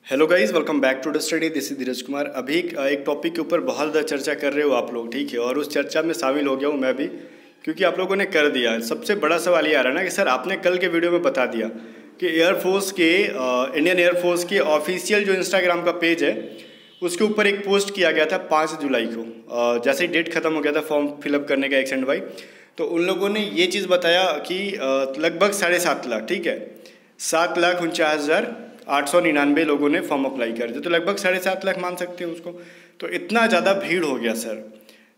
Hello guys, welcome back to the study. This is Dheeraj Kumar. अभी एक topic के ऊपर बहुत ज़्यादा चर्चा कर रहे हो आप लोग, ठीक है, और उस चर्चा में शामिल हो गया हूँ मैं भी, क्योंकि आप लोगों ने कर दिया। सबसे बड़ा सवाल ये आ रहा है ना कि सर आपने कल के वीडियो में बता दिया कि एयरफोर्स के इंडियन एयरफोर्स के ऑफिशियल जो इंस्टाग्राम का पेज है उसके ऊपर एक पोस्ट किया गया था 5 जुलाई को, जैसे ही डेट ख़त्म हो गया था फॉर्म फिलअप करने का एक्स एंड वाई, तो उन लोगों ने ये चीज़ बताया कि लगभग 7.5 लाख, ठीक है, 7,49,899 लोगों ने फॉर्म अप्लाई कर दिया, तो लगभग 7.5 लाख मान सकते हैं उसको। तो इतना ज़्यादा भीड़ हो गया सर,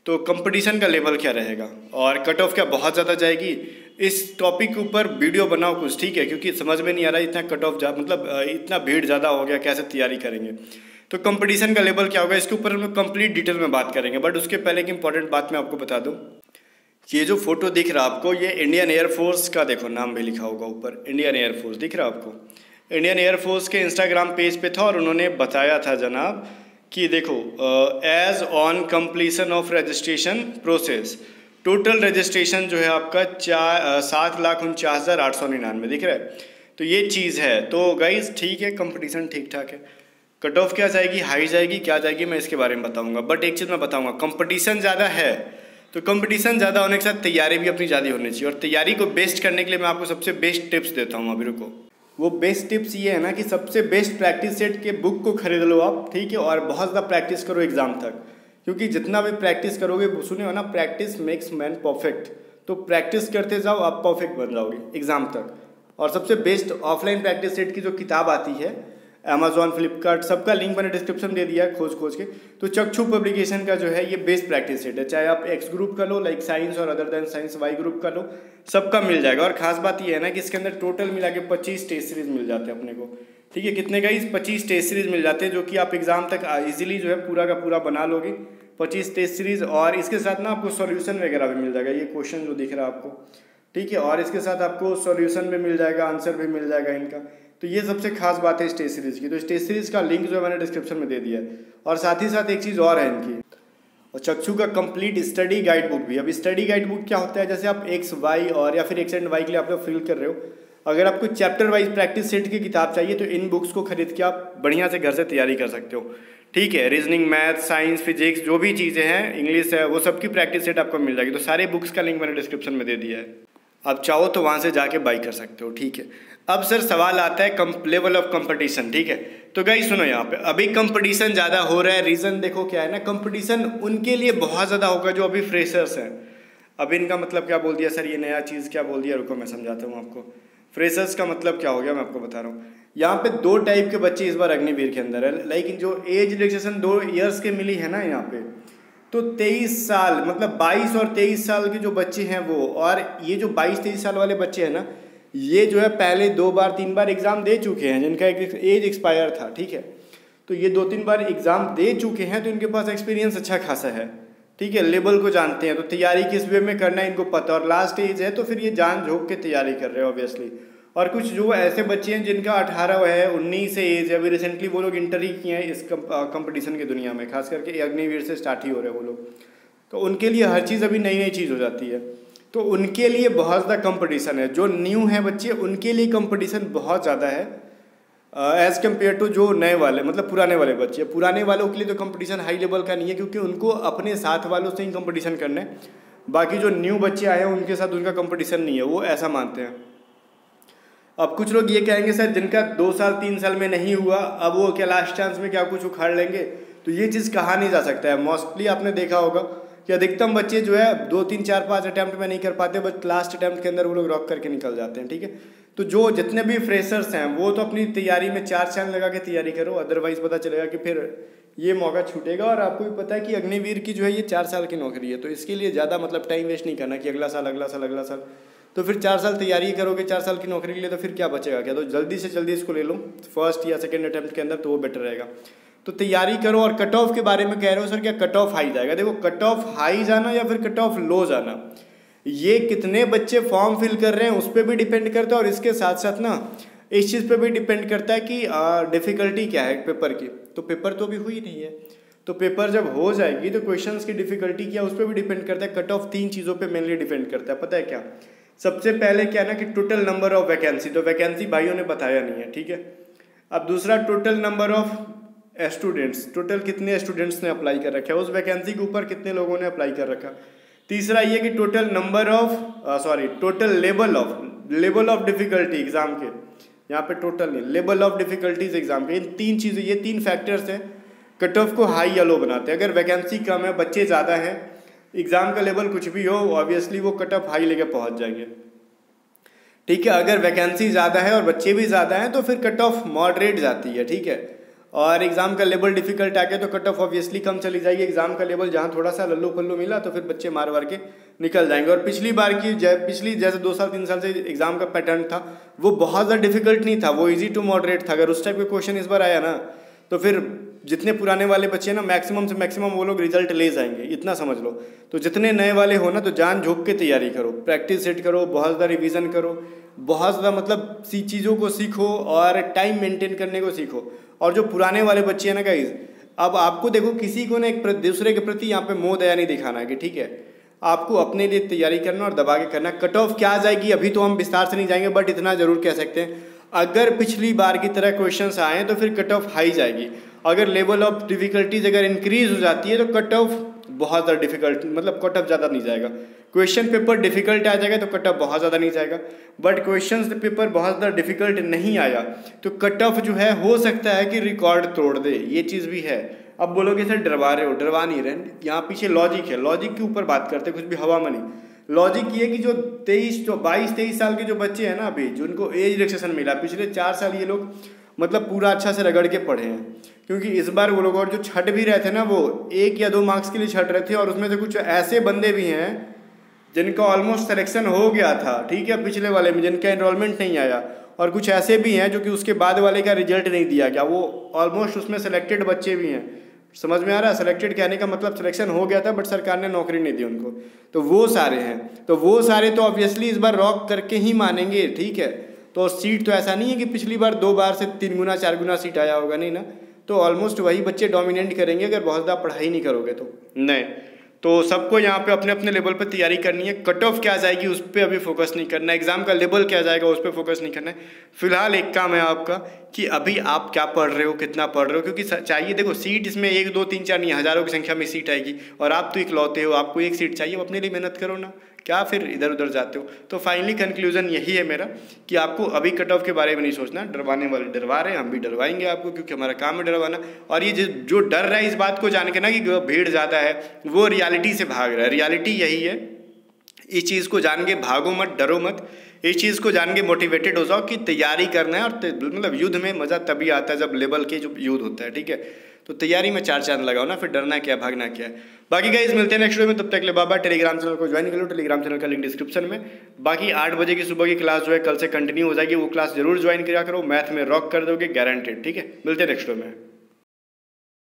तो कंपटीशन का लेवल क्या रहेगा और कट ऑफ क्या बहुत ज़्यादा जाएगी? इस टॉपिक के ऊपर वीडियो बनाओ कुछ, ठीक है, क्योंकि समझ में नहीं आ रहा इतना कट ऑफ मतलब इतना भीड़ ज़्यादा हो गया, कैसे तैयारी करेंगे, तो कंपटीशन का लेवल क्या होगा, इसके ऊपर हम कंप्लीट डिटेल में बात करेंगे। बट उसके पहले एक इंपॉर्टेंट बात मैं आपको बता दूँ, ये जो फोटो दिख रहा है आपको, ये इंडियन एयरफोर्स का, देखो नाम भी लिखा होगा ऊपर, इंडियन एयरफोर्स दिख रहा है आपको। इंडियन एयरफोर्स के इंस्टाग्राम पेज पे था और उन्होंने बताया था जनाब कि देखो, as on completion of registration process, total registration जो है आपका 7,49,899 दिख रहा है। तो ये चीज़ है। तो गाइज ठीक है, कंपटीशन ठीक ठाक है। कट ऑफ क्या जाएगी, हाई जाएगी, क्या जाएगी, मैं इसके बारे में बताऊंगा। बट एक चीज़ मैं बताऊंगा, कंपटीशन ज़्यादा है तो कंपटीशन ज़्यादा होने के साथ तैयारी भी अपनी ज़्यादा होनी चाहिए, और तैयारी को बेस्ट करने के लिए मैं आपको सबसे बेस्ट टिप्स देता हूँ अभी। रुको, वो बेस्ट टिप्स ये है ना कि सबसे बेस्ट प्रैक्टिस सेट के बुक को खरीद लो आप, ठीक है, और बहुत ज़्यादा प्रैक्टिस करो एग्जाम तक, क्योंकि जितना भी प्रैक्टिस करोगे, सुने हो ना, प्रैक्टिस मेक्स मैन परफेक्ट। तो प्रैक्टिस करते जाओ, आप परफेक्ट बन जाओगे एग्जाम तक। और सबसे बेस्ट ऑफलाइन प्रैक्टिस सेट की जो किताब आती है, अमेजॉन, फ्लिपकार्ट, सबका लिंक मैंने डिस्क्रिप्शन दे दिया है खोज के। तो चक्षु पब्लिकेशन का जो है ये बेस्ट प्रैक्टिस सेट है, चाहे आप एक्स ग्रुप का लो, लाइक साइंस और other than science, Y group का लो, सबका मिल जाएगा। और खास बात ये है ना कि इसके अंदर टोटल मिला के 25 टेस्ट सीरीज मिल जाते हैं अपने को, ठीक है। कितने का? इस 25 टेस्ट सीरीज मिल जाते हैं, जो कि आप एग्जाम तक ईजिली जो है पूरा का पूरा बना लोगे, 25 टेस्ट सीरीज। और इसके साथ ना आपको सॉल्यूशन वगैरह भी मिल जाएगा, ये क्वेश्चन जो दिख रहा है आपको, ठीक है, और इसके साथ आपको सॉल्यूशन भी मिल जाएगा, आंसर भी मिल जाएगा इनका। तो ये सबसे खास बात है इस टेस्ट सीरीज़ की। तो इस टेस्ट सीरीज़ का लिंक जो है मैंने डिस्क्रिप्शन में दे दिया है। और साथ ही साथ एक चीज़ और है इनकी, और चक्षु का कंप्लीट स्टडी गाइड बुक भी। अब स्टडी गाइड बुक क्या होता है, जैसे आप एक्स वाई और या फिर एक्स एंड वाई के लिए आप लोग फिल कर रहे हो, अगर आपको चैप्टर वाइज प्रैक्टिस सेट की किताब चाहिए तो इन बुक्स को खरीद के आप बढ़िया से घर से तैयारी कर सकते हो, ठीक है। रीजनिंग, मैथ, साइंस, फिजिक्स, जो भी चीज़ें हैं, इंग्लिश है, वो सबकी प्रैक्टिस सेट आपको मिल जाएगी। तो सारे बुक्स का लिंक मैंने डिस्क्रिप्शन में दे दिया है, आप चाहो तो वहाँ से जाके बाई कर सकते हो, ठीक है। अब सर सवाल आता है लेवल ऑफ कंपटीशन, ठीक है। तो गाइस सुनो, यहाँ पे अभी कंपटीशन ज़्यादा हो रहा है। रीज़न देखो क्या है ना, कंपटीशन उनके लिए बहुत ज़्यादा होगा जो अभी फ्रेशर्स हैं। अब इनका मतलब क्या बोल दिया सर, ये नया चीज़ क्या बोल दिया, रुको मैं समझाता हूँ आपको। फ्रेशर्स का मतलब क्या हो गया मैं आपको बता रहा हूँ। यहाँ पे 2 टाइप के बच्चे इस बार अग्निवीर के अंदर है, लाइक जो एज रिलैक्सेशन 2 ईयर्स के मिली है ना यहाँ पे, तो 23 साल, मतलब 22 और 23 साल के जो बच्चे हैं वो, और ये जो 22-23 साल वाले बच्चे हैं ना, ये जो है पहले 2 बार 3 बार एग्ज़ाम दे चुके हैं, जिनका एज एक्सपायर था, ठीक है। तो ये 2-3 बार एग्ज़ाम दे चुके हैं, तो इनके पास एक्सपीरियंस अच्छा खासा है, ठीक है, लेवल को जानते हैं, तो तैयारी किस वे में करना है इनको पता। और लास्ट एज है तो फिर ये जान झोंक के तैयारी कर रहे हैं ऑब्वियसली। और कुछ जो ऐसे बच्चे हैं जिनका 18 है, 19 से एज है, अभी रिसेंटली वो लोग इंटर ही किए हैं इस कंपटीशन की दुनिया में, खास करके अग्निवीर से स्टार्ट ही हो रहे हैं वो लोग, तो उनके लिए हर चीज़ अभी नई नई चीज़ हो जाती है, तो उनके लिए बहुत ज़्यादा कंपटीशन है। जो न्यू है बच्चे, उनके लिए कंपटीशन बहुत ज़्यादा है एज़ कम्पेयर टू जो नए वाले, मतलब पुराने वाले बच्चे। पुराने वालों के लिए तो कंपटीशन हाई लेवल का नहीं है, क्योंकि उनको अपने साथ वालों से ही कंपटीशन करना है। बाकी जो न्यू बच्चे आए हैं उनके साथ उनका कंपटीशन नहीं है, वो ऐसा मानते हैं। अब कुछ लोग ये कहेंगे सर जिनका 2 साल 3 साल में नहीं हुआ, अब वो क्या लास्ट चांस में क्या कुछ उखाड़ लेंगे, तो ये चीज़ कहा नहीं जा सकता है। मोस्टली आपने देखा होगा कि अधिकतम बच्चे जो है 2 3 4 5 अटैम्प्ट में नहीं कर पाते, बट लास्ट अटैम्प्ट के अंदर वो लोग रॉक करके निकल जाते हैं, ठीक है। तो जो जितने भी फ्रेशर्स हैं वो तो अपनी तैयारी में 4 साल लगा के तैयारी करो, अदरवाइज पता चलेगा कि फिर ये मौका छूटेगा। और आपको भी पता है कि अग्निवीर की जो है ये 4 साल की नौकरी है, तो इसके लिए ज़्यादा मतलब टाइम वेस्ट नहीं करना कि अगला साल अगला साल अगला साल, तो फिर 4 साल तैयारी करोगे 4 साल की नौकरी के लिए, तो फिर क्या बचेगा क्या। तो जल्दी से जल्दी इसको ले लो फर्स्ट या सेकंड अटैम्प्ट के अंदर, तो वो बेटर रहेगा। तो तैयारी करो। और कट ऑफ के बारे में कह रहे हो सर, क्या कट ऑफ हाई जाएगा? देखो, कट ऑफ हाई जाना या फिर कट ऑफ लो जाना, ये कितने बच्चे फॉर्म फिल कर रहे हैं उस पर भी डिपेंड करता है, और इसके साथ साथ ना इस चीज़ पे भी डिपेंड करता है कि डिफ़िकल्टी क्या है पेपर की। तो पेपर तो अभी हुई नहीं है, तो पेपर जब हो जाएगी तो क्वेश्चंस की डिफ़िकल्टी क्या उस पर भी डिपेंड करता है। कट ऑफ 3 चीज़ों पे मेनली डिपेंड करता है, पता है क्या? सबसे पहले क्या ना कि टोटल नंबर ऑफ वैकेंसी, तो वैकेंसी भाइयों ने बताया नहीं है, ठीक है। अब दूसरा total number of students, total कितने स्टूडेंट्स ने अप्लाई कर रखा है, उस वैकेंसी के ऊपर कितने लोगों ने अप्लाई कर रखा। तीसरा ये कि total number of total level of difficulty exam के, यहाँ पे टोटल नहीं, लेवल ऑफ डिफिकल्टीज एग्जाम के, इन तीन चीज़ें, ये तीन फैक्टर्स हैं कट ऑफ को हाई या लो बनाते हैं। अगर वैकेंसी कम है, बच्चे ज़्यादा हैं, एग्जाम का लेवल कुछ भी हो, ऑब्वियसली वो कट ऑफ हाई लेके पहुँच जाएंगे। ठीक है, अगर वैकेंसी ज़्यादा है और बच्चे भी ज़्यादा हैं तो फिर कट ऑफ मॉडरेट जाती है। ठीक है, और एग्ज़ाम का लेवल डिफिकल्ट आ गया तो कट ऑफ ऑब्वियसली कम चली जाएगी। एग्ज़ाम का लेवल जहाँ थोड़ा सा लल्लू पल्लू मिला तो फिर बच्चे मार वार के निकल जाएंगे। और पिछली बार की जैसे 2 साल 3 साल से एग्ज़ाम का पैटर्न था वो बहुत ज़्यादा डिफिकल्ट नहीं था, वो ईजी टू मॉडरेट था। अगर उस टाइप का क्वेश्चन इस बार आया ना तो फिर जितने पुराने वाले बच्चे ना मैक्सिमम से मैक्सिमम वो लोग रिजल्ट ले जाएंगे, इतना समझ लो। तो जितने नए वाले हो ना तो जान झोंक के तैयारी करो, प्रैक्टिस सेट करो, बहुत ज़्यादा रिवीजन करो, बहुत ज़्यादा मतलब चीज़ों को सीखो और टाइम मेंटेन करने को सीखो। और जो पुराने वाले बच्चे हैं ना गाइज, अब आपको देखो किसी को ना एक दूसरे के प्रति यहाँ पे मोह दया नहीं दिखाना है कि ठीक है, आपको अपने लिए तैयारी करना और दबा के करना। कट ऑफ क्या आ जाएगी अभी तो हम विस्तार से नहीं जाएंगे, बट इतना ज़रूर कह सकते हैं अगर पिछली बार की तरह क्वेश्चंस आए तो फिर कट ऑफ हाई जाएगी। अगर लेवल ऑफ डिफिकल्टीज अगर इंक्रीज हो जाती है तो कट ऑफ बहुत ज़्यादा डिफिकल्ट, मतलब कट ऑफ ज़्यादा नहीं जाएगा। क्वेश्चन पेपर डिफिकल्ट आ जाएगा तो कट ऑफ बहुत ज़्यादा नहीं जाएगा, बट क्वेश्चन पेपर बहुत ज़्यादा डिफिकल्ट नहीं आया तो कट ऑफ जो है हो सकता है कि रिकॉर्ड तोड़ दे, ये चीज़ भी है। अब बोलोगे सर डरवा रहे हो, डरवा नहीं रहे, यहाँ पीछे लॉजिक है, लॉजिक के ऊपर बात करते कुछ भी हवा में नहीं। लॉजिक ये कि जो 22-23 साल के जो बच्चे हैं ना अभी, जिनको एज रिलैक्सेशन मिला, पिछले 4 साल ये लोग मतलब पूरा अच्छा से रगड़ के पढ़े हैं। क्योंकि इस बार वो लोग और जो छट भी रहे थे ना वो 1 या 2 मार्क्स के लिए छट रहे थे, और उसमें से कुछ ऐसे बंदे भी हैं जिनका ऑलमोस्ट सिलेक्शन हो गया था, ठीक है, पिछले वाले में जिनका एनरोलमेंट नहीं आया, और कुछ ऐसे भी हैं जो कि उसके बाद वाले का रिजल्ट नहीं दिया गया, वो ऑलमोस्ट उसमें सेलेक्टेड बच्चे भी हैं। समझ में आ रहा है? सेलेक्टेड कहने का मतलब सिलेक्शन हो गया था बट सरकार ने नौकरी नहीं दी उनको, तो वो सारे हैं। तो वो सारे तो ऑब्वियसली इस बार रॉक करके ही मानेंगे, ठीक है। तो सीट तो ऐसा नहीं है कि पिछली बार 2 बार से 3 गुना 4 गुना सीट आया होगा, नहीं ना। तो ऑलमोस्ट वही बच्चे डोमिनेट करेंगे अगर बहुत ज़्यादा पढ़ाई नहीं करोगे तो। नहीं, तो सबको यहाँ पे अपने अपने लेवल पर तैयारी करनी है। कट ऑफ क्या जाएगी उस पर अभी फोकस नहीं करना है, एग्जाम का लेवल क्या जाएगा उस पर फोकस नहीं करना है। फिलहाल एक काम है आपका कि अभी आप क्या पढ़ रहे हो, कितना पढ़ रहे हो, क्योंकि चाहिए देखो सीट इसमें 1 2 3 4 नहीं, हज़ारों की संख्या में सीट आएगी और आप तो इकलौते हो, आपको एक सीट चाहिए, अपने लिए मेहनत करो ना, क्या फिर इधर उधर जाते हो। तो फाइनली कंक्लूजन यही है मेरा कि आपको अभी कट ऑफ के बारे में नहीं सोचना। डरवाने वाले डरवा रहे हैं, हम भी डरवाएंगे आपको, क्योंकि हमारा काम है डरवाना। और ये जो डर रहा है इस बात को जान के ना कि भीड़ ज़्यादा है, वो रियलिटी से भाग रहा है। रियलिटी यही है, इस चीज़ को जान के भागो मत, डरो मत, इस चीज़ को जान के मोटिवेटेड हो जाओ कि तैयारी करना है। और मतलब युद्ध में मज़ा तभी आता है जब लेवल के जो युद्ध होता है, ठीक है। तो तैयारी में 4 चांद लगाओ ना, फिर डरना क्या, भागना क्या है। बाकी गाइस मिलते हैं नेक्स्ट वीडियो में, तब तक के लिए बाय बाय। टेलीग्राम चैनल को ज्वाइन कर लो, टेलीग्राम चैनल का लिंक डिस्क्रिप्शन में। बाकी 8 बजे की सुबह की क्लास जो है कल से कंटिन्यू हो जाएगी, वो क्लास जरूर ज्वाइन किया करो, मैथ में रॉक कर दोगे गारंटेड, ठीक है। मिलते हैं नेक्स्ट वीडियो में।